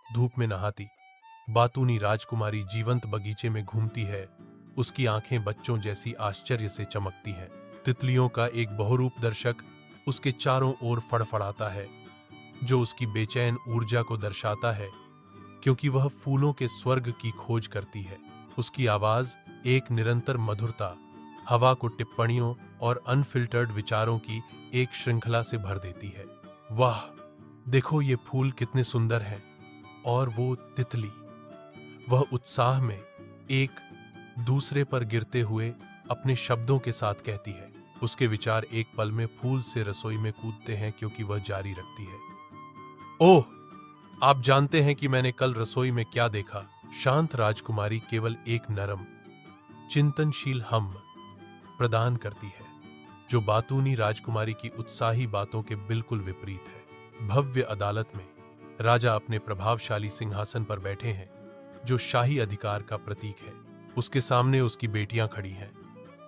धूप में नहाती बातूनी राजकुमारी जीवंत बगीचे में घूमती है। उसकी आंखें बच्चों जैसी आश्चर्य से चमकती हैं। तितलियों का एक बहुरूप दर्शक उसके चारों ओर फड़फड़ाता है, जो उसकी बेचैन ऊर्जा को दर्शाता है, क्योंकि वह फूलों के स्वर्ग की खोज करती है। उसकी आवाज एक निरंतर मधुरता हवा को टिप्पणियों और अनफिल्टर्ड विचारों की एक श्रृंखला से भर देती है। वाह, देखो ये फूल कितने सुंदर हैं। और वो तितली, वह उत्साह में एक दूसरे पर गिरते हुए अपने शब्दों के साथ कहती है। उसके विचार एक पल में फूल से रसोई में कूदते हैं, क्योंकि वह जारी रखती है। ओह, आप जानते हैं कि मैंने कल रसोई में क्या देखा? शांत राजकुमारी केवल एक नरम चिंतनशील हम प्रदान करती है, जो बातूनी राजकुमारी की उत्साही बातों के बिल्कुल विपरीत है। भव्य अदालत में राजा अपने प्रभावशाली सिंहासन पर बैठे हैं, जो शाही अधिकार का प्रतीक है। उसके सामने उसकी बेटियां खड़ी हैं।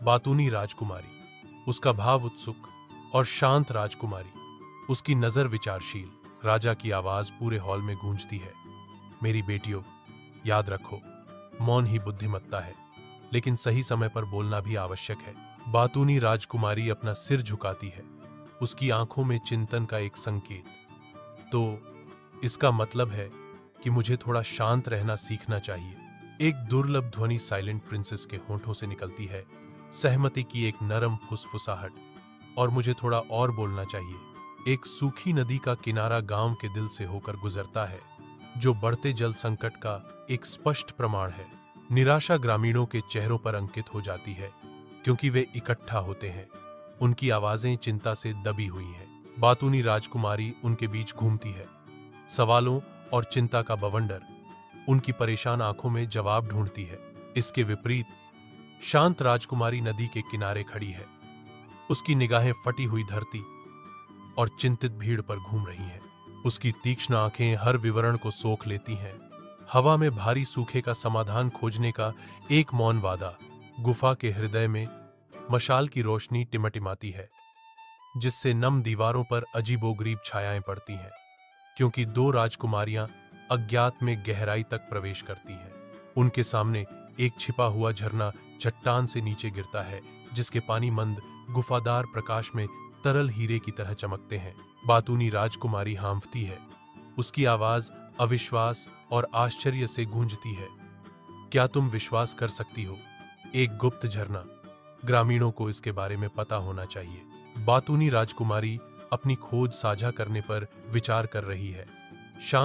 बातूनी राजकुमारी, उसका भाव उत्सुक और शांत राजकुमारी, उसकी नजर विचारशील। राजा की आवाज पूरे हॉल में गूंजती है। मेरी बेटियों, याद रखो, मौन ही बुद्धिमत्ता है, लेकिन सही समय पर बोलना भी आवश्यक है। बातूनी राजकुमारी अपना सिर झुकाती है, उसकी आंखों में चिंतन का एक संकेत। तो इसका मतलब है कि मुझे थोड़ा शांत रहना सीखना चाहिए। एक दुर्लभ ध्वनि साइलेंट प्रिंसेस के होठों से निकलती है, सहमति की एक नरम फुसफुसाहट। और मुझे थोड़ा और बोलना चाहिए। एक सूखी नदी का किनारा गांव के दिल से होकर गुजरता है, जो बढ़ते जल संकट का एक स्पष्ट प्रमाण है। निराशा ग्रामीणों के चेहरों पर अंकित हो जाती है, क्योंकि वे इकट्ठा होते हैं। उनकी आवाजें चिंता से दबी हुई हैं। बातूनी राजकुमारी उनके बीच घूमती है, सवालों और चिंता का बवंडर उनकी परेशान आंखों में जवाब ढूंढती है। इसके विपरीत शांत राजकुमारी नदी के किनारे खड़ी है, उसकी निगाहें फटी हुई धरती और चिंतित भीड़ पर घूम रही हैं। उसकी तीक्ष्ण आंखें हर विवरण को सोख लेती हैं। हवा में भारी सूखे का समाधान खोजने का एक मौन वादा। गुफा के हृदय में मशाल की रोशनी टिमटिमाती है, जिससे नम दीवारों पर अजीबोगरीब छायाएं पड़ती हैं, क्योंकि दो राजकुमारियां अज्ञात में गहराई तक प्रवेश करती हैं। उनके सामने एक छिपा हुआ झरना चट्टान से नीचे गिरता है, जिसके पानी मंद गुफादार प्रकाश में तरल हीरे की तरह चमकते हैं। बातूनी राजकुमारी हांफती है, उसकी आवाज अविश्वास और आश्चर्य से गूंजती है। क्या तुम विश्वास कर सकती हो? एक गुप्त झरना, ग्रामीणों को इसके बारे में पता होना चाहिए। बातूनी राजकुमारी अपनी खोज साझा करने पर विचार कर रही है। शांत